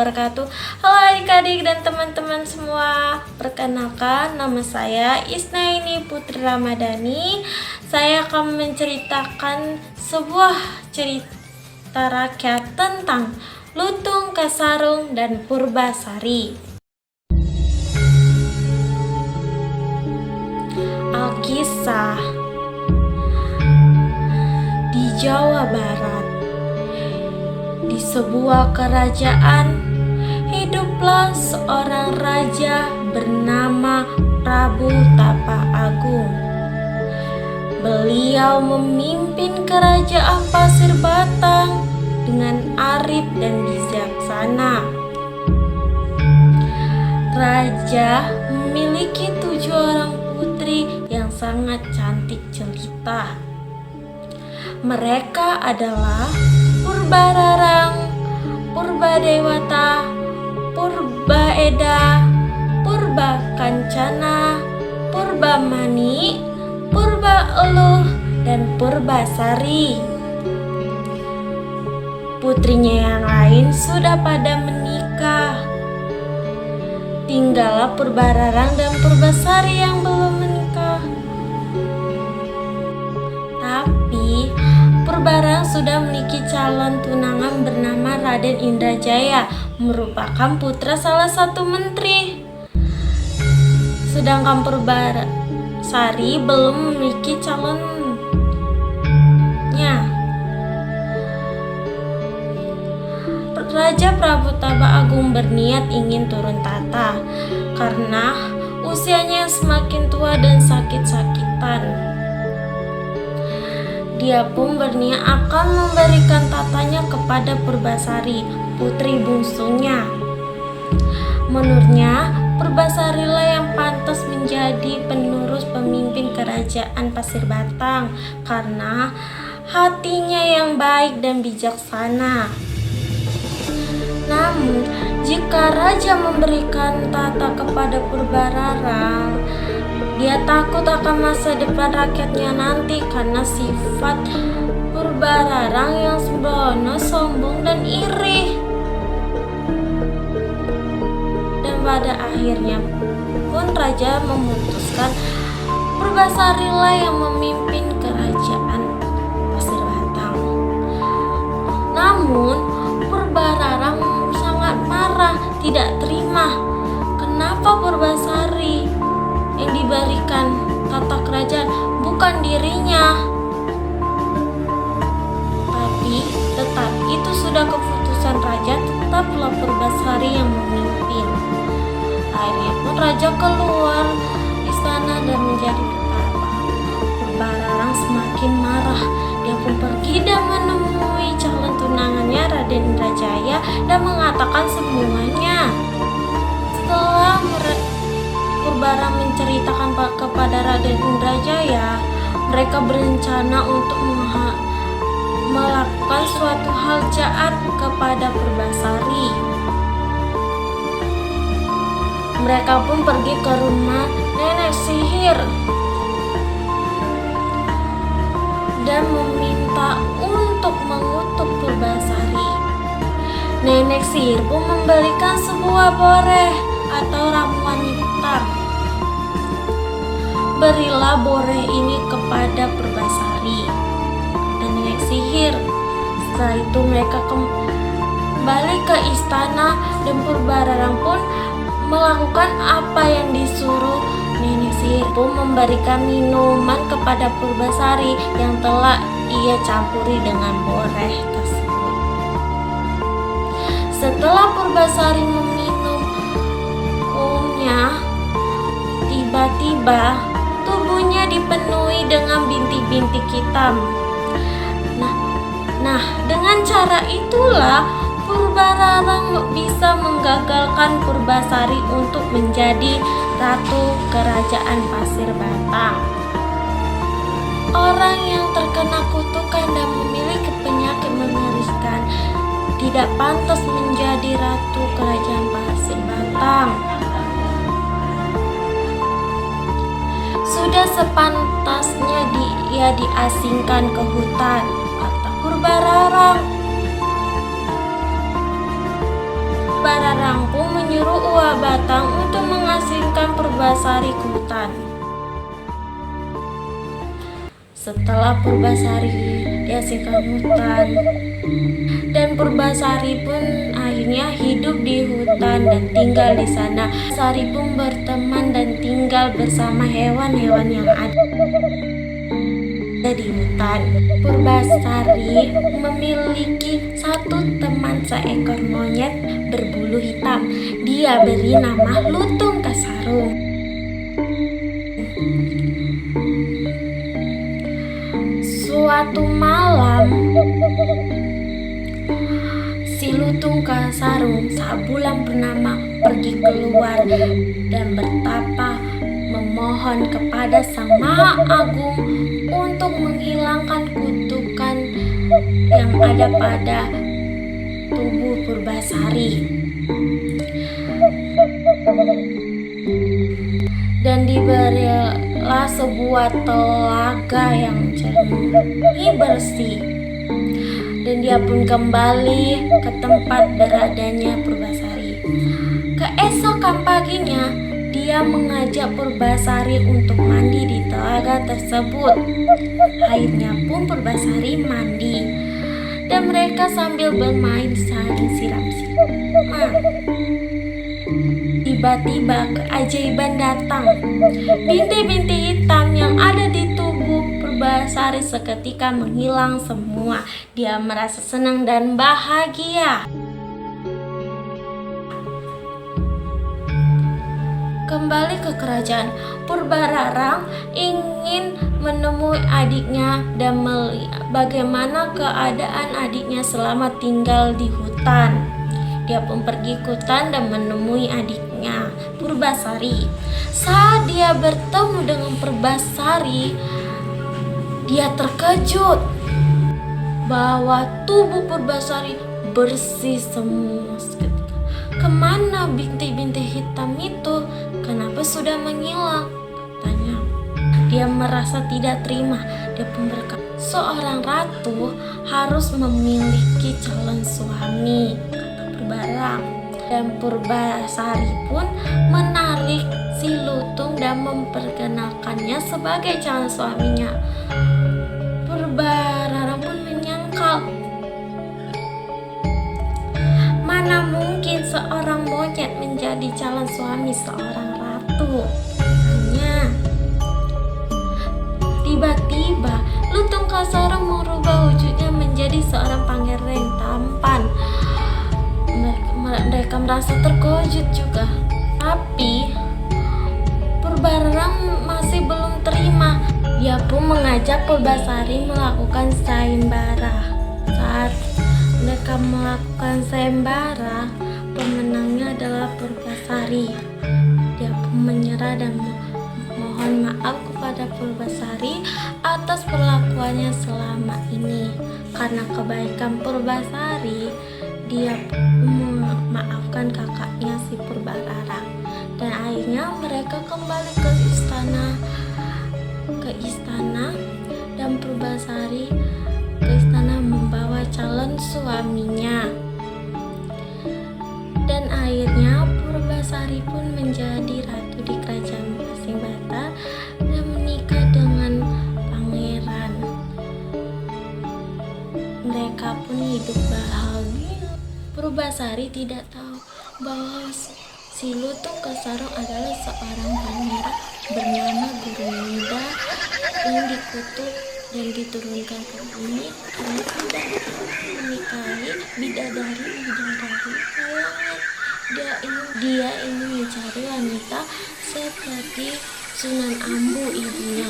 wabarakatuh. Halo adik-adik dan teman-teman semua. Perkenalkan, nama saya Isnaini Putri Ramadhani. Saya akan menceritakan sebuah cerita rakyat tentang Lutung, Kasarung, dan Purbasari. Alkisah di Jawa Barat. Di sebuah kerajaan, hiduplah seorang raja bernama Prabu Tapa Agung. Beliau memimpin kerajaan Pasir Batang dengan arif dan bijaksana. Raja memiliki 7 orang putri yang sangat cantik jelita. Mereka adalah Purbararang, Purbadewata, Purbaeda, Purbakancana, Purbamani, Purbaeluh, dan Purbasari. Putrinya yang lain sudah pada menikah. Tinggallah Purbararang dan Purbasari yang belum menikah. Tapi Purbararang sudah memiliki calon tunangan bernama Raden Indrajaya, merupakan putra salah satu menteri. Sedangkan Purbasari belum memiliki calonnya. Raja Prabu Tapa Agung berniat ingin turun tahta karena usianya semakin tua dan sakit-sakitan. Dia pun berniat akan memberikan tatanya kepada Purbasari, putri bungsunya. Menurutnya, Purbasarilah yang pantas menjadi penerus pemimpin kerajaan Pasir Batang karena hatinya yang baik dan bijaksana. Namun, jika raja memberikan tahta kepada Purbararang, dia takut akan masa depan rakyatnya nanti karena sifat Purbararang yang sembrono, sombong, dan iri. Dan pada akhirnya pun raja memutuskan Purbasarilah yang memimpin kerajaan Pasir Batang. Namun Purbararang sangat marah, tidak terima. Kenapa Purbasari yang diberikan tata kerajaan bukan dirinya? Tapi tetap itu sudah keputusan raja, tetaplah Purbasari yang memimpin. Akhirnya pun raja keluar istana dan menjadi petapa. Purbararang semakin marah. Dia pun pergi dan menemui calon tunangannya Raden Indrajaya dan mengatakan semuanya. Setelah Purbararang menceritakan kepada Raden Indrajaya, mereka berencana untuk melakukan suatu hal jahat kepada Purbasari. Mereka pun pergi ke rumah nenek sihir dan meminta untuk mengutuk Purbasari. Nenek sihir pun memberikan sebuah boreh atau ramuan hitam. Berilah boreh ini kepada Purbasari dan nenek sihir. Setelah itu mereka kembali ke istana dan Purbararang pun melakukan apa yang disuruh. Nenek sihir pun memberikan minuman kepada Purbasari yang telah ia campuri dengan boreh tersebut. Setelah Purbasari meminumnya, tiba-tiba tubuhnya dipenuhi dengan bintik-bintik hitam. Nah, dengan cara itulah Purbararang bisa menggagalkan Purbasari untuk menjadi ratu kerajaan Pasir Batang. Orang yang terkena kutukan dan memiliki penyakit mengerikan tidak pantas menjadi ratu kerajaan Pasir Batang. Sudah sepantasnya dia diasingkan ke hutan, kata Purbararang. Purbararang pun menyuruh Uwa Batang untuk mengasingkan Purbasari ke hutan. Setelah Purbasari diasingkan hutan, dan Purbasari pun akhirnya hidup di hutan dan tinggal di sana. Sari pun berteman dan tinggal bersama hewan-hewan yang ada di hutan. Purbasari memiliki satu teman seekor monyet berbulu hitam. Dia beri nama Lutung Kasarung. Suatu malam, si Lutung Kasarung saat bulan purnama pergi keluar dan bertapa memohon kepada Sang Maha Agung untuk menghilangkan kutukan yang ada pada tubuh Purbasari. Dan diberilah sebuah telaga yang jernih bersih. Dan dia pun kembali ke tempat beradanya Purbasari. Keesokan paginya, dia mengajak Purbasari untuk mandi di telaga tersebut. Akhirnya pun Purbasari mandi, dan mereka sambil bermain saling siram-siraman. Tiba-tiba keajaiban datang. Bintik-bintik hitam yang ada di tubuh Purbasari seketika menghilang semua. Dia merasa senang dan bahagia. Kembali ke kerajaan, Purbararang ingin menemui adiknya dan melihat bagaimana keadaan adiknya selama tinggal di hutan. Dia pun pergi ke hutan dan menemui adiknya, Purbasari. Saat dia bertemu dengan Purbasari, dia terkejut bahwa tubuh Purbasari bersih semua seketika. Kemana bintik-bintik hitam itu? Kenapa sudah menghilang? Tanya. Dia merasa tidak terima. Dia pun berkata, seorang ratu harus memiliki calon suami, kata Purbararang. Dan Purbasari pun menarik si Lutung dan memperkenalkannya sebagai calon suaminya. Purbararang pun menyangkal, mana mungkin seorang monyet menjadi calon suami seorang ratu? Hanya tiba-tiba Lutung Kasarung merubah wujudnya menjadi seorang pangeran yang tampan. Mereka merasa terkejut juga. Tapi Purbararang masih belum terima. Dia pun mengajak Purbasari melakukan sayembara. Saat mereka melakukan sayembara, pemenangnya adalah Purbasari. Dia pun menyerah dan mohon maaf kepada Purbasari atas perlakuannya selama ini. Karena kebaikan Purbasari, dia memaafkan kakaknya si Purbararang. Dan akhirnya mereka kembali ke istana dan Purbasari ke istana membawa calon suaminya. Dan akhirnya Purbasari pun menjadi ratu di kerajaan Pasing Batar dan menikah dengan pangeran. Mereka pun hidup bahagia. Purbasari tidak tahu bahwa si Lutung Kasarung adalah seorang pangeran bernama Gurumida yang dikutuk dan diturunkan ke bumi karena tidak menikahi bidadari. Dia ingin mencari wanita seperti Sunan Ambu ibunya.